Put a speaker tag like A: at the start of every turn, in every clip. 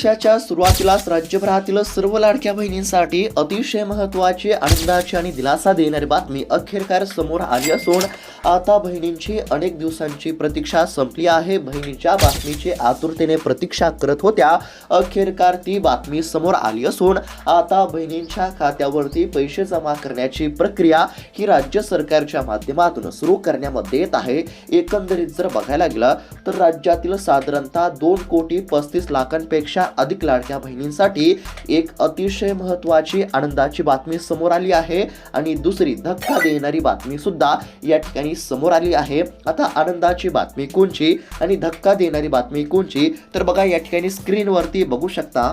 A: वर्षाच्या सुरुवातीलाच राज्यभरातील सर्व लाडक्या बहिणींसाठी अतिशय महत्त्वाची, आनंदाची आणि दिलासा देणारी बातमी अखेरकार समोर आली असून आता बहिणींची अनेक दिवसांची प्रतीक्षा संपली आहे. बहिणीच्या बातमीची आतुरतेने प्रतीक्षा करत होत्या. अखेरकार ती बातमी समोर आली असून आता बहिणींच्या खात्यावरती पैसे जमा करण्याची प्रक्रिया ही राज्य सरकारच्या माध्यमातून सुरू करण्यामध्ये येत आहे. एकंदरीत जर बघायला गेलं तर राज्यातील साधारणतः 2,35,00,000पेक्षा अधिक लाडक्या बहिणींसाठी एक अतिशय महत्त्वाची, आनंदाची बातमी समोर आली आहे आणि दुसरी धक्का देणारी बातमी सुद्धा या ठिकाणी समोर आली आहे. आता आनंदाची बातमी कोणची आणि धक्का देणारी बातमी कोणची, तर बघा या ठिकाणी स्क्रीनवरती बघू शकता.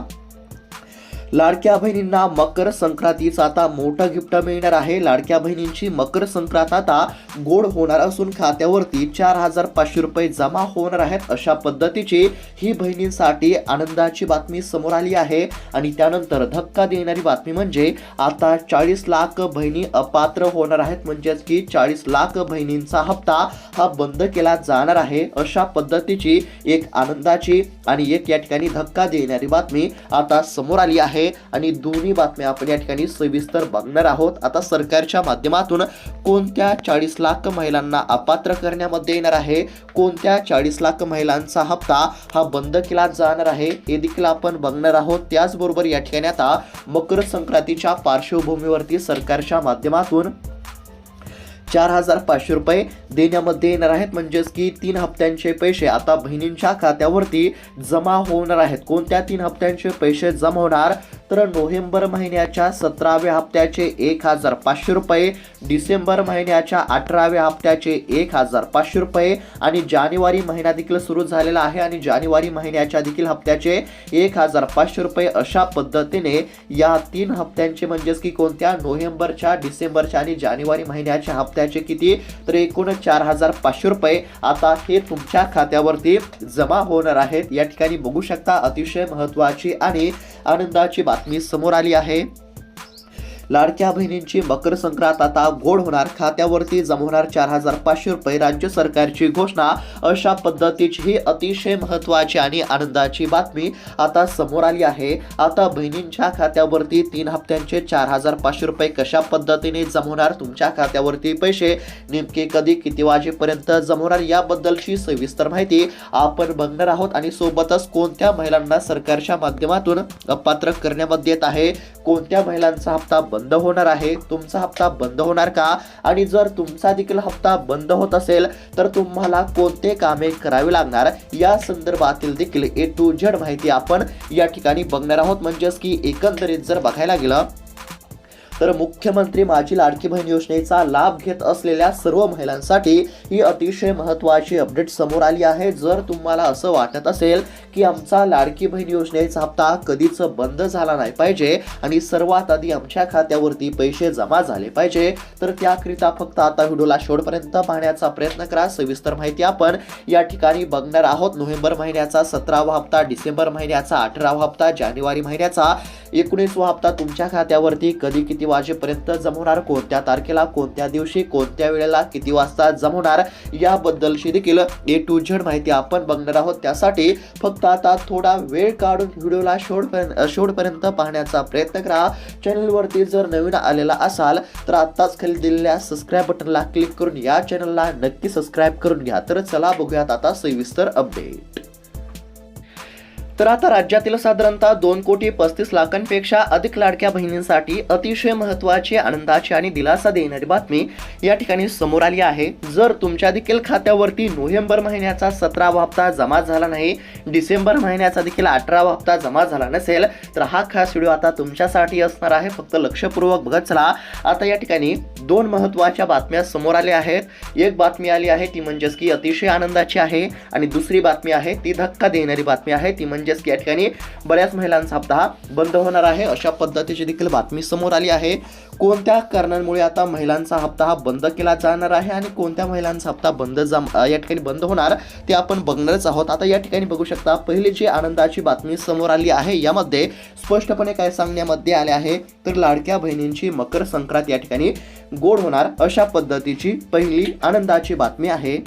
A: लाडक्या बहिणींना मकर संक्रांतीचा आता मोठं गिफ्ट मिळणार आहे. लाडक्या बहिणींची मकर संक्रांत आता गोड होणार असून खात्यावरती 4,500 रुपये जमा होणार आहेत. अशा पद्धतीची ही बहिणींसाठी आनंदाची बातमी समोर आली आहे. आणि त्यानंतर धक्का देणारी बातमी म्हणजे आता 40 लाख बहिणी अपात्र होणार आहेत. म्हणजेच की 40 लाख बहिणींचा हप्ता हा बंद केला जाणार आहे. अशा पद्धतीची एक आनंदाची आणि एक या ठिकाणी धक्का देणारी बातमी आता समोर आली आहे. आणि दोन्ही बातम्या आपण या ठिकाणी सविस्तर बघणार आहोत. आता सरकारच्या माध्यमातून कोणत्या 40 लाख महिलांना अपात्र करण्यामध्ये येणार आहे, कोणत्या 40 लाख महिलांचा हप्ता हा बंद केला जाणार आहे हे देखील आपण बघणार आहोत. त्याचबरोबर या ठिकाणी आता मकर संक्रांतीच्या पार्श्वभूमीवरती सरकारच्या माध्यमातून 4,500 रुपये देण्यामध्ये येणार आहेत. म्हणजेच की 3 हप्त्यांचे पैसे आता बहिणींच्या खात्यावरती जमा होणार आहेत. कोणत्या 3 हप्त्यांचे पैसे जमा होणार, तर नोव्हेंबर महिन्याच्या 17व्या हप्त्याचे 1,500 रुपये, डिसेंबर महिन्याच्या 18व्या हप्त्याचे 1,500 रुपये आणि जानेवारी महिना देखील सुरू झालेला आहे आणि जानेवारी महिन्याच्या देखील हप्त्याचे 1,500 रुपये. अशा पद्धतीने या 3 हप्त्यांचे म्हणजेच की कोणत्या नोव्हेंबरच्या, डिसेंबरच्या आणि जानेवारी महिन्याच्या हप्त्याचे किती, तर एकूण 4,500 रुपये आता हे तुमच्या खात्यावरती जमा होणार आहेत. या ठिकाणी बघू शकता अतिशय महत्त्वाची आणि आनंदाची बातमी समोर आली आहे. लाडक्या बहिणींची मकर संक्रांत आता गोड होणार, खात्यावरती जमा होणार 4,500 रुपये. राज्य सरकारची घोषणा. अशा पद्धतीची ही अतिशय महत्त्वाची आणि आनंदाची बातमी आता समोर आली आहे. आता बहिणींच्या खात्यावरती 3 हप्त्यांचे 4,500 रुपये कशा पद्धतीने जमा होणार, तुमच्या खात्यावरती पैसे नेमके कधी, किती वाजेपर्यंत जमा होणार याबद्दलची सविस्तर माहिती आपण बघणार आहोत. आणि सोबतच कोणत्या महिलांना सरकारच्या माध्यमातून अपात्र करण्यामध्ये येत आहे, कोणत्या महिलांचा हप्ता बंद होणार आहे, तुमचा हप्ता बंद होणार का, आणि जर तुमचा देखील हप्ता बंद होत असेल तर तुम्हाला कोणते कामे करावी लागणार या संदर्भातील देखील A to Z माहिती आपण या ठिकाणी बघणार आहोत. म्हणजेच की एकंदरीत जर बघायला गेलं तर मुख्यमंत्री माझी लाडकी बहीण योजनेचा लाभ घेत असलेल्या सर्व महिलांसाठी ही अतिशय महत्त्वाची अपडेट समोर आली आहे. जर तुम्हाला असं वाटत असेल की आमचा लाडकी बहीण योजनेचा हप्ता कधीच बंद झाला नाही पाहिजे आणि सर्वात आधी आमच्या खात्यावरती पैसे जमा झाले पाहिजे, तर त्याकरिता फक्त आता व्हिडिओला शेवटपर्यंत पाहण्याचा प्रयत्न करा. सविस्तर माहिती आपण या ठिकाणी बघणार आहोत. नोव्हेंबर महिन्याचा 17वा हप्ता, डिसेंबर महिन्याचा 18वा हप्ता, जानेवारी महिन्याचा 19वा हप्ता तुमच्या खात्यावरती कधी, किती वाजेपर्यंत जमा होणार, कोणत्या तारखेला, कोणत्या दिवशी, कोणत्या वेळेला, किती वाजता जमा होणार याबद्दलची देखील A to Z माहिती आपण बघणार आहोत. त्यासाठी फक्त आता थोडा वेळ काढून व्हिडिओला शेवटपर्यंत पाहण्याचा प्रयत्न करा. चॅनलवरती जर नवीन आलेला असाल तर आत्ताच खाली दिलेल्या सबस्क्राईब बटनला क्लिक करून या चॅनलला नक्की सबस्क्राईब करून घ्या. तर चला बघूयात आता सविस्तर अपडेट. तर आता राज्यातील साधारणतः 2,35,00,000पेक्षा अधिक लाडक्या बहिणींसाठी अतिशय महत्त्वाची, आनंदाची आणि दिलासा देणारी बातमी या ठिकाणी समोर आली आहे. जर तुमच्या देखील खात्यावरती नोव्हेंबर महिन्याचा 17वा हप्ता जमा झाला नाही, डिसेंबर महिन्याचा देखील 18वा हप्ता जमा झाला नसेल तर हा खास व्हिडिओ आता तुमच्यासाठी असणार आहे. फक्त लक्षपूर्वक बघत चला. आता या ठिकाणी 2 महत्त्वाच्या बातम्या समोर आल्या आहेत. एक बातमी आली आहे ती म्हणजेच की अतिशय आनंदाची आहे आणि दुसरी बातमी आहे ती धक्का देणारी बातमी आहे. ती म्हणजेच की या ठिकाणी बऱ्याच महिलांचा हप्ता बंद होणार आहे. अशा पद्धतीची देखील बातमी समोर आली आहे. कोणत्या कारणांमुळे आता महिलांचा हप्ता हा बंद केला जाणार आहे आणि कोणत्या महिलांचा हप्ता या ठिकाणी बंद होणार ते आपण बघणारच आहोत. आता या ठिकाणी बघू शकता पहिली जी आनंदाची बातमी समोर आली आहे यामध्ये स्पष्टपणे काय सांगण्यामध्ये आले आहे, तर लाडक्या बहिणींची मकर संक्रांत या ठिकाणी गोड होणार, अशा पद्धतीची पहिली आनंदाची बातमी आहे.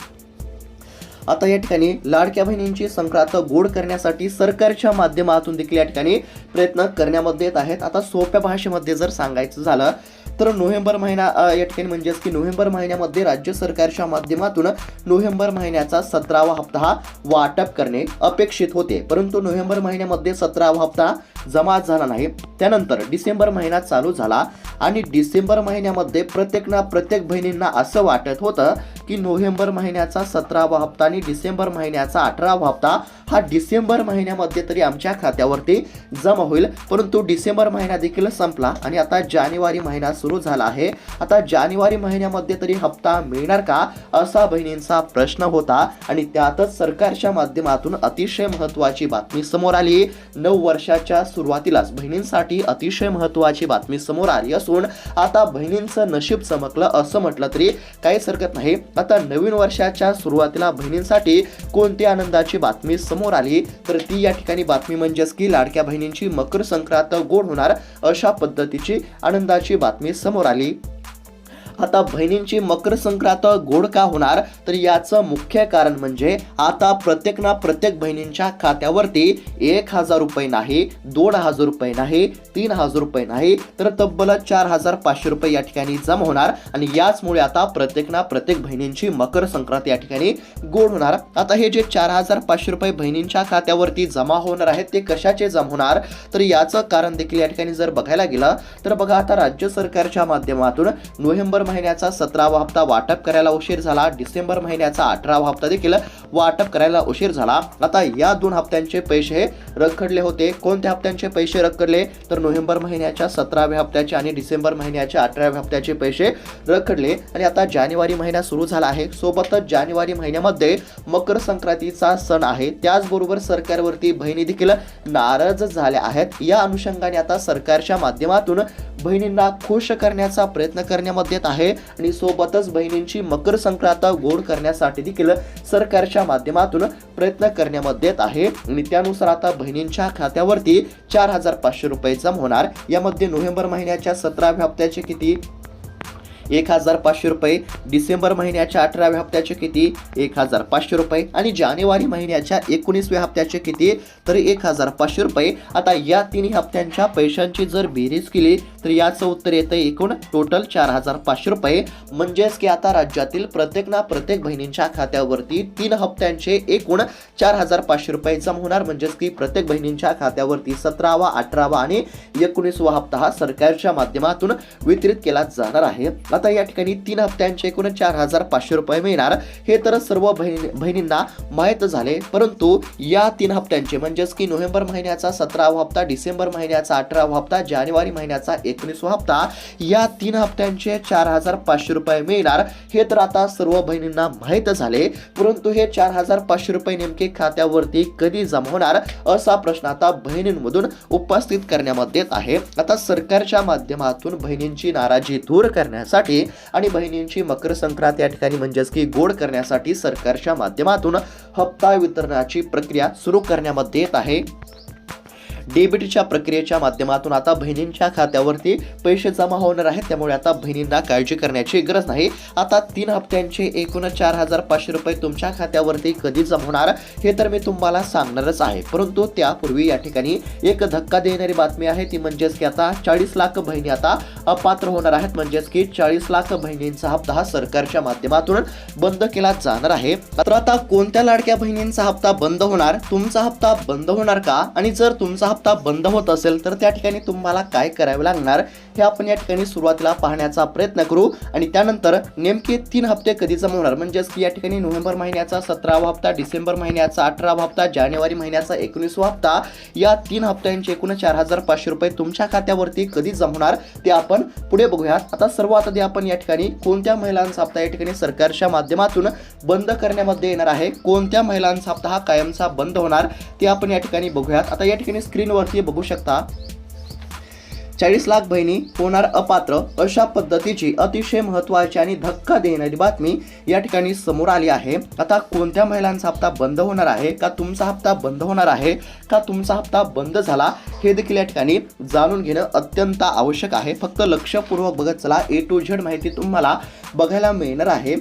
A: आता या ठिकाणी लाडक्या बहिणींची संक्रांत गोड करण्यासाठी सरकारच्या माध्यमातून देखील या ठिकाणी प्रयत्न करण्यामध्ये येत आहेत. आता सोप्या भाषेमध्ये जर सांगायचं झालं तर नोव्हेंबर महिना या ठिकाणी म्हणजेच की नोव्हेंबर महिन्यामध्ये राज्य सरकारच्या माध्यमातून नोव्हेंबर महिन्याचा 17वा हप्ता हा वाटप करणे अपेक्षित होते, परंतु नोव्हेंबर महिन्यामध्ये 17वा हप्ता जमा झाला नाही. त्यानंतर डिसेंबर महिना चालू झाला आणि डिसेंबर महिन्यामध्ये प्रत्येक बहिणींना असं वाटत होतं की नोव्हेंबर महिन्याचा 17वा हप्ता आणि डिसेंबर महिन्याचा 18वा हप्ता हा डिसेंबर महिन्यामध्ये तरी आमच्या खात्यावरती जमा होईल, परंतु डिसेंबर महिना देखील संपला आणि आता जानेवारी महिना सुरू झाला आहे. आता जानेवारी महिन्यामध्ये तरी हप्ता मिळणार का असा बहिणींचा प्रश्न होता आणि त्यातच सरकारच्या माध्यमातून अतिशय महत्त्वाची बातमी समोर आली. 9 वर्षाच्या सुरुवातीलाच बहिणींसाठी अतिशय महत्त्वाची बातमी समोर आली असून आता बहिणींचं नशीब चमकलं असं म्हटलं तरी काहीच हरकत नाही. आता नवीन वर्षाच्या सुरुवातीला बहिणींसाठी कोणती आनंदाची बातमी समोर आली तर ती या ठिकाणी बातमी म्हणजेच की लाडक्या बहिणींची मकर संक्रांत गोड होणार अशा पद्धतीची आनंदाची बातमी समोर आली. आता बहिणींची मकर संक्रांत गोड का होणार तर याचं मुख्य कारण म्हणजे आता प्रत्येक बहिणींच्या खात्यावरती 1000 रुपये नाही, 2000 रुपये नाही, 3000 रुपये नाही तर तब्बल 4500 रुपये या ठिकाणी जमा होणार आणि याचमुळे आता प्रत्येक बहिणींची मकर संक्रांत या ठिकाणी गोड होणार. आता हे जे 4500 रुपये बहिणींच्या खात्यावरती जमा होणार आहेत ते कशाचे जमा होणार तर याचं कारण देखील या ठिकाणी जर बघायला गेलं तर बघा आता राज्य सरकारच्या माध्यमातून नोव्हेंबर महिन्याचा 17वा हप्ता वाटप करायला उशीर झाला, डिसेंबर महिन्याचा 18वा हप्ता देखील वाटप करायला उशीर झाला. आता या 2 हप्त्यांचे पैसे रखडले होते. कोणत्या हप्त्यांचे पैसे रखडले तर नोव्हेंबर महिन्याच्या 17व्या हप्त्याचे आणि डिसेंबर महिन्याच्या 18व्या हप्त्याचे पैसे रखडले आणि आता जानेवारी महिना सुरू झाला आहे. सोबतच जानेवारी महिन्यामध्ये मकर संक्रांतीचा सण आहे, त्याचबरोबर सरकारवरती बहिणी देखील नाराज झाल्या आहेत. या अनुषंगाने आता सरकारच्या माध्यमातून बहिणींना खुश करण्याचा प्रयत्न करण्यामध्ये येत आहे आणि सोबतच बहिणींची मकर संक्रांत गोड करण्यासाठी देखील सरकारच्या माध्यमातून प्रयत्न करण्यामध्ये येत आहे आणि त्यानुसार आता बहिणींच्या खात्यावरती 4500 रुपये जमा होणार. यामध्ये नोव्हेंबर महिन्याच्या 17व्या हप्त्याचे किती 1500 रुपये, डिसेंबर महिन्याच्या 18व्या हप्त्याचे किती 1500 रुपये आणि जानेवारी महिन्याच्या 19व्या हप्त्याचे किती तर 1500 रुपये. आता या 3 हप्त्यांच्या पैशांची जर बेरीज केली तर याचं उत्तर येतं एकूण टोटल 4500 रुपये. म्हणजेच की आता राज्यातील प्रत्येक बहिणींच्या खात्यावरती 3 हप्त्यांचे एकूण 4500 रुपये जमा होणार. म्हणजेच की प्रत्येक बहिणींच्या खात्यावरती 17वा 18वा आणि 19वा हप्ता हा सरकारच्या माध्यमातून वितरित केला जाणार आहे. आता या ठिकाणी 3 हप्त्यांचे एकूण 4500 रुपये मिळणार हे तर सर्व बहिणींना माहीत झाले, परंतु या 3 हप्त्यांचे म्हणजेच की नोव्हेंबर महिन्याचा 17वा हप्ता, डिसेंबर महिन्याचा 18वा हप्ता, जानेवारी महिन्याचा 19वा हप्ता या 3 हप्त्यांचे 4500 रुपये मिळणार हे तर आता सर्व बहिणींना माहीत झाले, परंतु हे 4500 रुपये नेमके खात्यावरती कधी जमा होणार असा प्रश्न आता बहिणींमधून उपस्थित करण्यामध्ये येत आहे. आता सरकारच्या माध्यमातून बहिणींची नाराजी दूर करण्यासाठी आणि बहिणींची मकर संक्रांत या ठिकाणी म्हणजेच की गोड करण्यासाठी सरकारच्या माध्यमातून हप्ता वितरणाची प्रक्रिया सुरू करण्यामध्ये येत आहे. डेबिटच्या प्रक्रियेच्या माध्यमातून आता बहिणींच्या खात्यावरती पैसे जमा होणार आहेत, त्यामुळे आता बहिणींना काळजी करण्याची गरज नाही. आता 3 हप्त्यांचे एकूण 4500 रुपये तुमच्या खात्यावरती कधी जमा होणार हे तर मी तुम्हाला सांगणारच आहे, परंतु त्यापूर्वी या ठिकाणी एक धक्का देणारी बातमी आहे ती म्हणजेच की आता 40 लाख बहिणी आता अपात्र होणार आहेत. म्हणजेच की 40 लाख बहिणींचा हप्ता हा सरकारच्या माध्यमातून बंद केला जाणार आहे. तर आता कोणत्या लाडक्या बहिणींचा हप्ता बंद होणार, तुमचा हप्ता बंद होणार का आणि जर तुमचा हप्ता बंद होत असेल तर त्या ठिकाणी तुम्हाला काय करावे लागणार हे आपण या ठिकाणी सुरुवातीला पाहण्याचा प्रयत्न करू आणि त्यानंतर नेमके 3 हप्ते कधी जमा होणार म्हणजेच की या ठिकाणी नोव्हेंबर महिन्याचा 17वा हप्ता, डिसेंबर महिन्याचा 18वा हप्ता, जानेवारी महिन्याचा 19वा हप्ता या 3 हप्त्यांचे एकूण 4500 रुपये तुमच्या खात्यावरती कधी जमा होणार ते आपण पुढे बघूयात. आता सर्वात आधी आपण या ठिकाणी कोणत्या महिलांचा हप्ता या ठिकाणी सरकारच्या माध्यमातून बंद करण्यामध्ये येणार आहे, कोणत्या महिलांचा हप्ता हा कायमचा बंद होणार ते आपण या ठिकाणी बघूयात. आता या ठिकाणी स्क्रीनवरती बघू शकता 40 लाख बहिणी होणार अपात्र अशा पद्धतीची अतिशय महत्त्वाची आणि धक्का देणारी बातमी या ठिकाणी समोर आली आहे. आता कोणत्या महिलांचा हप्ता बंद होणार आहे का तुमचा हप्ता बंद होणार आहे का तुमचा हप्ता बंद झाला हे देखील या ठिकाणी जाणून घेणं अत्यंत आवश्यक आहे. फक्त लक्षपूर्वक बघत चला, A to Z माहिती तुम्हाला बघायला मिळणार आहे.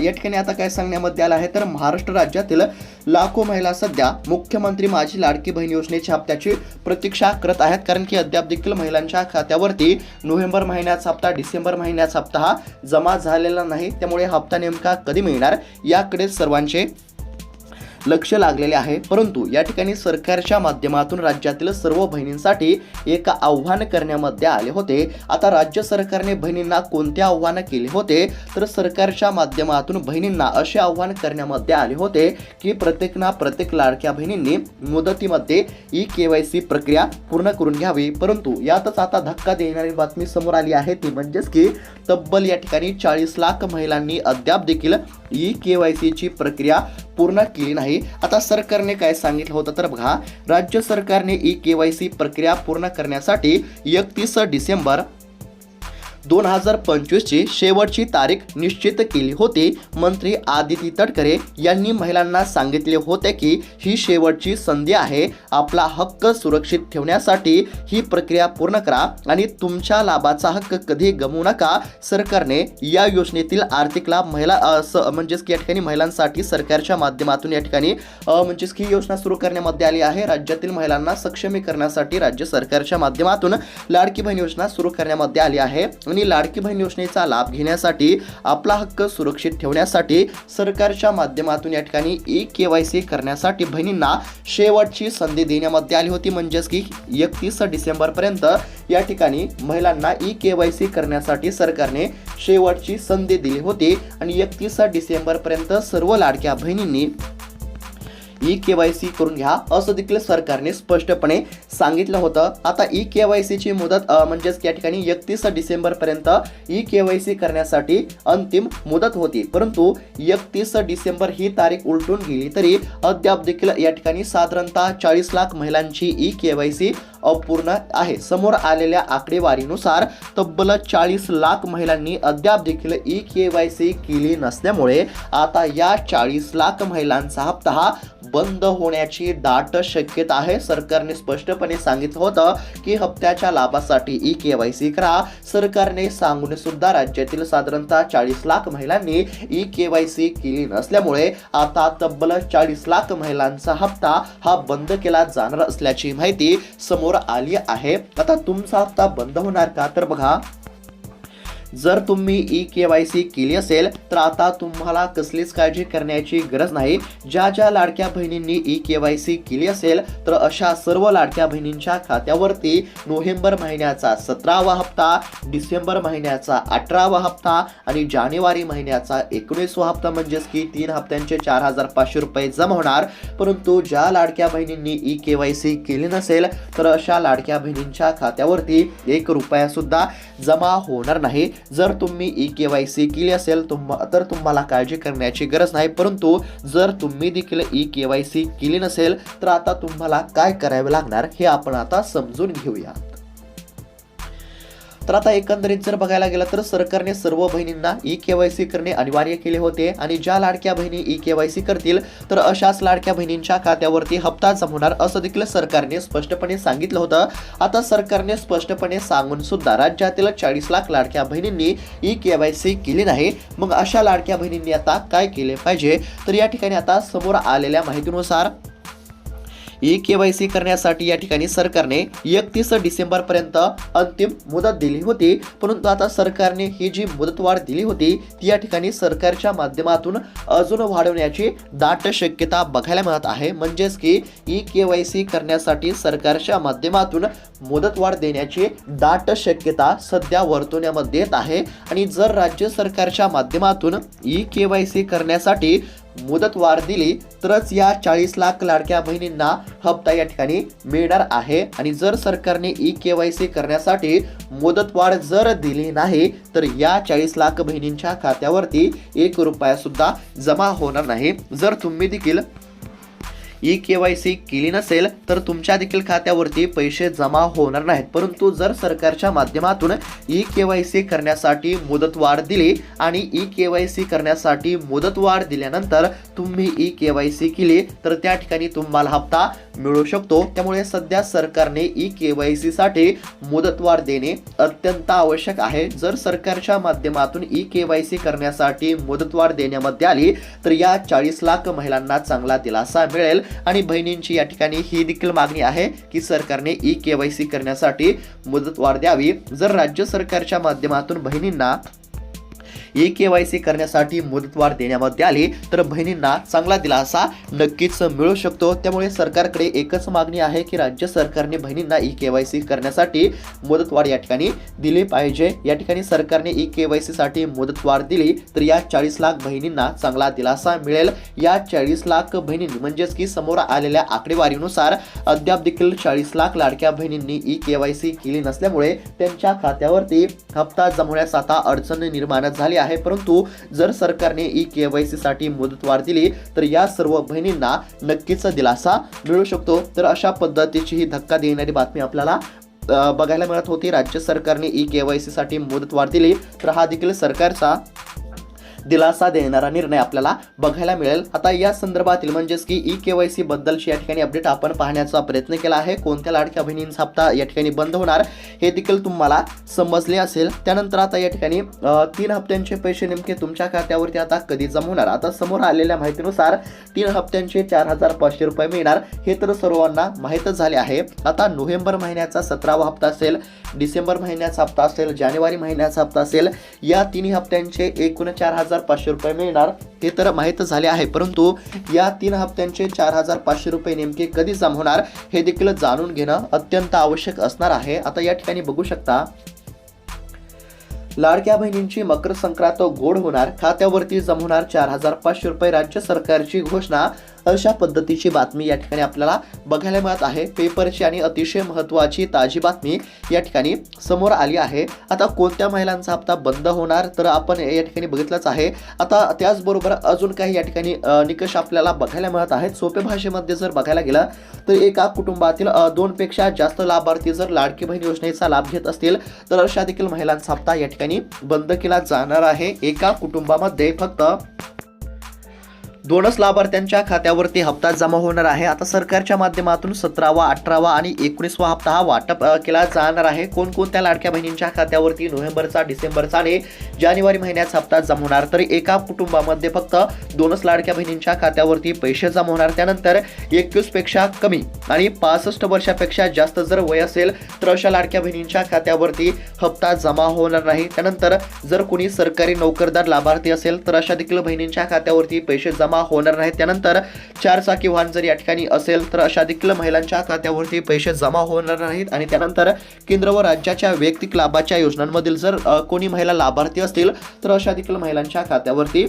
A: या ठिकाणी आता काय सांगण्यामध्ये आलं आहे तर महाराष्ट्र राज्यातील लाखो महिला सध्या मुख्यमंत्री माझी लाडकी बहीण योजनेच्या हप्त्याची प्रतीक्षा करत आहेत, कारण की अद्याप देखील महिलांच्या खात्यावरती नोव्हेंबर महिन्याचा हप्ता, डिसेंबर महिन्याचा हप्ता हा जमा झालेला नाही. त्यामुळे हप्ता नेमका कधी मिळणार याकडे सर्वांचे लक्ष लागलेले आहे. परंतु या ठिकाणी सरकारच्या माध्यमातून राज्यातील सर्व बहिणींसाठी एक आव्हान करण्यामध्ये आले होते. आता राज्य सरकारने बहिणींना कोणते आव्हान केले होते तर सरकारच्या माध्यमातून बहिणींना असे आव्हान करण्यामध्ये आले होते की प्रत्येक लाडक्या बहिणींनी मुदतीमध्ये KYC प्रक्रिया पूर्ण करून घ्यावी. परंतु यातच आता धक्का देणारी बातमी समोर आली आहे, ती म्हणजेच की तब्बल या ठिकाणी 40 लाख महिलांनी अद्याप देखील KYC ची प्रक्रिया पूर्ण केली नाही. आता सरकारने काय सांगितलं होतं तर बघा, राज्य सरकारने KYC प्रक्रिया पूर्ण करण्यासाठी 31 डिसेंबर 2025 ची शेवटची तारीख निश्चित केली होती. मंत्री आदिती तटकरे यांनी महिलांना सांगितले होते की ही शेवटची संधी आहे. आपला हक्क सुरक्षित ठेवण्यासाठी ही प्रक्रिया पूर्ण करा आणि तुमच्या लाभाचा हक्क कधी गमावू नका. सरकारने या योजनेतील आर्थिक लाभ म्हणजेच की या ठिकाणी महिलांसाठी सरकारच्या माध्यमातून या ठिकाणी म्हणजेच की योजना सुरू करण्यामध्ये आली आहे. राज्यातील महिलांना सक्षमीकरणासाठी राज्य सरकारच्या माध्यमातून लाडकी बहीण योजना सुरू करण्यामध्ये आली आहे. आणि लाडकी बहीण योजनेचा लाभ घेण्यासाठी, आपला हक्क सुरक्षित ठेवण्यासाठी सरकारच्या माध्यमातून या ठिकाणी KYC करण्यासाठी बहिणींना शेवटची संधी देण्यामध्ये आली होती. म्हणजेच की 31 डिसेंबर पर्यंत या ठिकाणी महिलांना KYC करण्यासाठी सरकारने शेवटची संधी दिली होती आणि 31 डिसेंबर पर्यंत सर्व लाडक्या बहिणींनी KYC करून घ्या असं देखील सरकारने स्पष्टपणे सांगितलं होतं. आता KYC ची मुदत म्हणजेच या ठिकाणी 31 डिसेंबर पर्यंत KYC करण्यासाठी अंतिम मुदत होती. परंतु 31 डिसेंबर ही तारीख उलटून गेली तरी अद्याप देखील या ठिकाणी साधारणतः 40 लाख महिलांची KYC अपूर्ण आहे. समोर आलेल्या आकडेवारीनुसार तब्बल 40 लाख महिलांनी अद्याप देखील KYC केली नसल्यामुळे आता या 40 लाख महिलांचा हप्ता हा बंद होण्याची दाट शक्यता आहे. सरकारने स्पष्टपणे सांगितलं होतं की हप्त्याच्या लाभासाठी KYC करा. सरकारने सांगून सुद्धा राज्यातील साधारणतः 40 लाख महिलांनी KYC केली नसल्यामुळे आता तब्बल 40 लाख महिलांचा हप्ता हा बंद केला जाणार असल्याची माहिती समोर आली आहे. आता तुमचा हप्ता बंद होणार का तर बघा, जर तुम्ही KYC केली असेल तर आता तुम्हाला कसलीच काळजी करण्याची गरज नाही. ज्या लाडक्या बहिणींनी KYC केली असेल तर अशा सर्व लाडक्या बहिणींच्या खात्यावरती नोव्हेंबर महिन्याचा 17वा हप्ता, डिसेंबर महिन्याचा 18वा हप्ता आणि जानेवारी महिन्याचा 19वा हप्ता म्हणजेच की 3 हप्त्यांचे 4,500 रुपये जमा होणार. परंतु ज्या लाडक्या बहिणींनी KYC केली नसेल तर अशा लाडक्या बहिणींच्या खात्यावरती 1 रुपया सुद्धा जमा होणार नाही. जर तुम्ही KYC केली असेल तर तुम्हाला काळजी करण्याची गरज नाही. परंतु जर तुम्ही देखील KYC केली नसेल तर आता तुम्हाला काय करावे लागणार हे आपण आता समजून घेऊया. तर आता एकंदरीत जर बघायला गेलं तर सरकारने सर्व बहिणींना KYC करणे अनिवार्य केले होते आणि ज्या लाडक्या बहिणी KYC करतील तर अशाच लाडक्या बहिणींच्या खात्यावरती हप्ता जमवणार असं देखील सरकारने स्पष्टपणे सांगितलं होतं. आता सरकारने स्पष्टपणे सांगून सुद्धा राज्यातील 40 लाख लाडक्या बहिणींनी KYC केली नाही. मग अशा लाडक्या बहिणींनी आता काय केले पाहिजे तर या ठिकाणी आता समोर आलेल्या माहितीनुसार KYC करण्यासाठी या ठिकाणी सरकारने 31 डिसेंबर पर्यंत अंतिम मुदत दिली होती. परंतु आता सरकारने ही जी मुदतवाढ दिली होती ती या ठिकाणी सरकारच्या माध्यमातून अजून वाढवण्याची दाट शक्यता बघायला मिळत आहे. म्हणजेच की KYC करण्यासाठी सरकारच्या माध्यमातून मुदतवाढ देण्याची दाट शक्यता सध्या वर्तवण्यामध्ये येत आहे. आणि जर राज्य सरकारच्या माध्यमातून KYC करण्यासाठी मुदतवाढ दिली तरच या 40 लाख लाडक्या बहिणींना हप्ता या ठिकाणी मिळणार आहे. आणि जर सरकारने KYC करण्यासाठी मुदतवाढ जर दिली नाही तर या 40 लाख बहिणींच्या खात्यावरती 1 रुपया सुद्धा जमा होणार नाही. जर तुम्ही देखील KYC केली नसेल तर तुमच्या देखील खात्यावरती पैसे जमा होणार नाहीत. परंतु जर सरकारच्या माध्यमातून KYC करण्यासाठी मुदतवाढ दिली आणि KYC करण्यासाठी मुदतवाढ दिल्यानंतर तुम्ही KYC केली तर त्या ठिकाणी तुम्हाला हप्ता मिळू शकतो. त्यामुळे सध्या सरकारने KYC साठी मुदतवाढ देणे अत्यंत आवश्यक आहे. जर सरकारच्या माध्यमातून KYC करण्यासाठी मुदतवाढ देण्यामध्ये आली तर या 40 लाख महिलांना चांगला दिलासा मिळेल. आणि बहिणींची या ठिकाणी ही देखील मागणी आहे की सरकारने KYC करण्यासाठी मुदतवाढ द्यावी. जर राज्य सरकारच्या माध्यमातून बहिणींना KYC करण्यासाठी मुदतवाढ देण्यामध्ये आली तर बहिणींना चांगला दिलासा नक्कीच मिळू शकतो. त्यामुळे सरकारकडे एकच मागणी आहे की राज्य सरकारने बहिणींना KYC करण्यासाठी मुदतवाढ या ठिकाणी दिली पाहिजे. या ठिकाणी सरकारने KYC साठी मुदतवाढ दिली तर या 40 लाख बहिणींना चांगला दिलासा मिळेल. या 40 लाख बहिणींनी म्हणजेच की समोर आलेल्या आकडेवारीनुसार अद्याप देखील 40 लाख लाडक्या बहिणींनी KYC केली नसल्यामुळे त्यांच्या खात्यावरती हप्ता जमवण्यास आता अडचण निर्माण झाली आहे. परंतु जर सरकारने KYC साठी मुदतवाढ दिली तर या सर्व बहिणींना नक्कीच दिलासा मिळू शकतो. तर अशा पद्धतीची ही धक्का देणारी बातमी आपल्याला बघायला मिळत होती. राज्य सरकारने KYC साठी मुदतवाढ दिली तर हा देखील सरकारचा दिलासा देणारा निर्णय आपल्याला बघायला मिळेल. आता या संदर्भातील म्हणजेच की KYC बद्दलची या ठिकाणी अपडेट आपण पाहण्याचा प्रयत्न केला आहे. कोणत्या लाडक्या बहिणींचा हप्ता या ठिकाणी बंद होणार हे देखील तुम्हाला समजले असेल. त्यानंतर आता या ठिकाणी 3 हप्त्यांचे पैसे नेमके तुमच्या खात्यावरती आता कधी जमा होणार. आता समोर आलेल्या माहितीनुसार 3 हप्त्यांचे 4,500 रुपये मिळणार हे तर सर्वांना माहीतच झाले आहे. आता नोव्हेंबर महिन्याचा 17वा हप्ता असेल, डिसेंबर महिन्याचा हप्ता असेल, जानेवारी महिन्याचा हप्ता असेल, या 3 हप्त्यांचे एकूण 4,500 रुपये मिळणार हे तर माहीत झाले आहे. परंतु या 3 हप्त्यांचे 4,500 रुपये नेमके कधी जमा होणार हे देखील जाणून घेणं अत्यंत आवश्यक असणार आहे. आता या ठिकाणी बघू शकता लाडक्या बहिणींची मकर संक्रांत गोड होणार, खात्यावरती जमा होणार 4,500 रुपये, राज्य सरकारची घोषणा. अशा पद्धतीची बातमी या ठिकाणी आपल्याला बघायला मिळत आहे. पेपरची आणि अतिशय महत्त्वाची ताजी बातमी या ठिकाणी समोर आली आहे. आता कोणत्या महिलांचा हप्ता बंद होणार तर आपण या ठिकाणी बघितलंच आहे. आता त्याचबरोबर अजून काही या ठिकाणी निकष आपल्याला बघायला मिळत आहेत. सोप्या भाषेमध्ये जर बघायला गेलं तर एका कुटुंबातील 2 पेक्षा जास्त लाभार्थी जर लाडकी बहीण योजनेचा लाभ घेत असतील तर अशा देखील महिलांचा हप्ता या ठिकाणी बंद केला जाणार आहे. एका कुटुंबामध्ये फक्त 2च लाभार्थ्यांच्या खात्यावरती हप्ता जमा होणार आहे. आता सरकारच्या माध्यमातून 17वा, 18वा आणि 19वा हप्ता हा वाटप केला जाणार आहे. कोणकोणत्या लाडक्या बहिणींच्या खात्यावरती नोव्हेंबरचा, डिसेंबरचा आणि जानेवारी महिन्याचा हप्ता जमा होणार तर एका कुटुंबामध्ये फक्त 2च लाडक्या बहिणींच्या खात्यावरती पैसे जमा होणार. त्यानंतर 21 पेक्षा कमी आणि 65 वर्षापेक्षा जास्त जर वय असेल तर अशा लाडक्या बहिणींच्या खात्यावरती हप्ता जमा होणार नाही. त्यानंतर जर कोणी सरकारी नोकरदार लाभार्थी असेल तर अशा देखील बहिणींच्या खात्यावरती पैसे जमा होणार नाही. त्यानंतर 4 चाकी वाहन जर या ठिकाणी असेल तर अशा देखील महिलांच्या खात्यावरती पैसे जमा होणार नाहीत. आणि त्यानंतर केंद्र व राज्याच्या वैयक्तिक लाभाच्या योजनांमधील जर कोणी महिला लाभार्थी असतील तर अशा देखील महिलांच्या खात्यावरती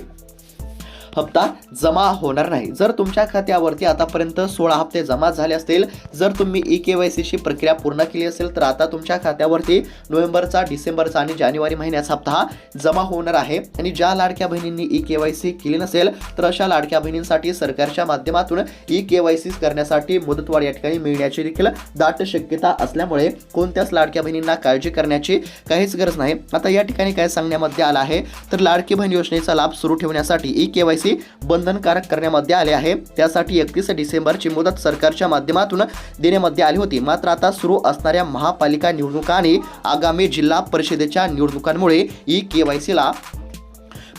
A: हप्ता जमा होणार नाही. जर तुमच्या खात्यावरती आतापर्यंत 16 हप्ते जमा झाले असतील, जर तुम्ही KYC ची प्रक्रिया पूर्ण केली असेल तर आता तुमच्या खात्यावरती नोव्हेंबरचा, डिसेंबरचा आणि जानेवारी महिन्याचा हप्ता हा जमा होणार आहे. आणि ज्या लाडक्या बहिणींनी KYC केली नसेल तर अशा लाडक्या बहिणींसाठी सरकारच्या माध्यमातून KYC करण्यासाठी मुदतवाढ या ठिकाणी मिळण्याची देखील दाट शक्यता असल्यामुळे कोणत्याच लाडक्या बहिणींना काळजी करण्याची काहीच गरज नाही. आता या ठिकाणी काय सांगण्यामध्ये आलं आहे तर लाडकी बहीण योजनेचा लाभ सुरू ठेवण्यासाठी KYC बंधनकारक करण्यामध्ये आले आहे. त्यासाठी 31 डिसेंबरची मुदत सरकारच्या माध्यमातून देण्यामध्ये आली होती. मात्र आता सुरू असणाऱ्या महापालिका निवडणुका आणि आगामी जिल्हा परिषदेच्या निवडणुकांमुळे KYC ला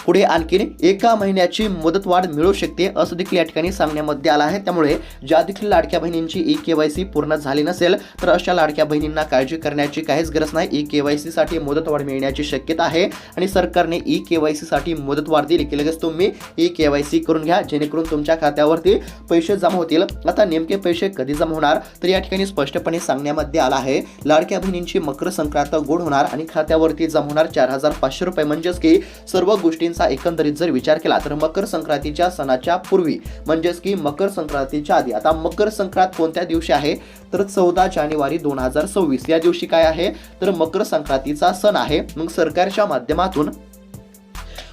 A: पुढे आणखीन 1 महिन्याची मुदतवाढ मिळू शकते असं देखील या ठिकाणी सांगण्यामध्ये आलं आहे. त्यामुळे ज्या देखील लाडक्या बहिणींची KYC पूर्ण झाली नसेल तर अशा लाडक्या बहिणींना काळजी करण्याची काहीच गरज नाही. KYC साठी मुदतवाढ मिळण्याची शक्यता आहे आणि सरकारने KYC साठी मुदतवाढ दिली की लगेच तुम्ही KYC करून घ्या जेणेकरून तुमच्या खात्यावरती पैसे जमा होतील. आता नेमके पैसे कधी जमा होणार तर या ठिकाणी स्पष्टपणे सांगण्यामध्ये आलं आहे. लाडक्या बहिणींची मकर संक्रांत गोड होणार आणि खात्यावरती जमा होणार 4,500 रुपये. म्हणजेच की सर्व गोष्टी एकंदरीत जर विचार केला तर मकर संक्रांतीच्या सणाच्या पूर्वी म्हणजेच की मकर संक्रांतीच्या आधी. आता मकर संक्रांत कोणत्या दिवशी आहे तर 14 जानेवारी 2026 या दिवशी काय आहे तर मकर संक्रांतीचा सण आहे. मग सरकारच्या माध्यमातून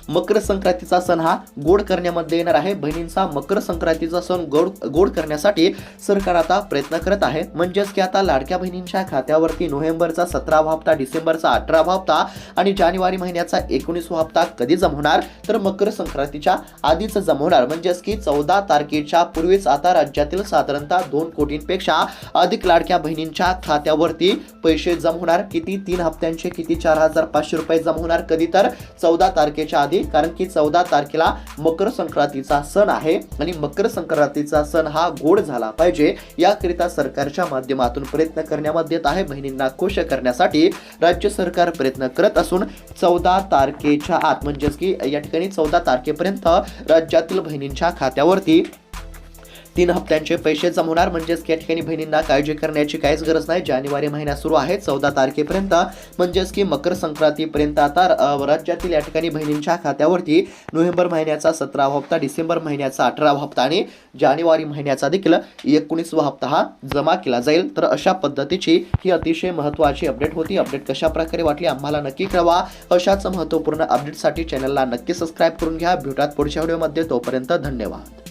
A: मकर संक्रांतीचा सण हा गोड करण्यामध्ये येणार आहे. बहिणींचा मकर संक्रांतीचा सण गोड करण्यासाठी सरकार आता प्रयत्न करत आहे. म्हणजेच की आता लाडक्या बहिणींच्या खात्यावरती नोव्हेंबरचा 17वा हप्ता, डिसेंबरचा 18वा हप्ता आणि जानेवारी महिन्याचा 19वा हप्ता कधी जमा होणार, तर मकर संक्रांतीच्या आधीच जमा होणार. म्हणजेच की 14 तारखेच्या पूर्वीच आता राज्यातील साधारणतः 2 कोटींपेक्षा अधिक लाडक्या बहिणींच्या खात्यावरती पैसे जमा होणार. किती? 3 हप्त्यांचे किती? 4,500 रुपये जमा होणार. कधी? तर 14 तारखेच्या आधी, कारण की 14 तारखेला मकर संक्रांतीचा सण आहे आणि मकर संक्रांतीचा सण हा गोड झाला पाहिजे याकरिता सरकारच्या माध्यमातून प्रयत्न करण्यामध्ये येत आहे. बहिणींना खुश करण्यासाठी राज्य सरकार प्रयत्न करत असून 14 तारखेच्या आत, म्हणजेच की या ठिकाणी 14 तारखेपर्यंत राज्यातील बहिणींच्या खात्यावरती 3 हप्त्यांचे पैसे जमा होणार. म्हणजेच या ठिकाणी बहिणींना काळजी करण्याची काहीच गरज नाही. जानेवारी महिना सुरू आहे 14 तारखेपर्यंत, म्हणजेच की मकर संक्रांतीपर्यंत आता राज्यातील या ठिकाणी बहिणींच्या खात्यावरती नोव्हेंबर महिन्याचा 17वा हप्ता, डिसेंबर महिन्याचा 18वा हप्ता आणि जानेवारी महिन्याचा देखील 19वा हप्ता हा जमा केला जाईल. तर अशा पद्धतीची ही अतिशय महत्त्वाची अपडेट होती. अपडेट कशा प्रकारे वाटली आम्हाला नक्की कळवा. अशाच महत्त्वपूर्ण अपडेटसाठी चॅनलला नक्की सबस्क्राईब करून घ्या. भेटूयात पुढच्या व्हिडिओमध्ये. तोपर्यंत धन्यवाद.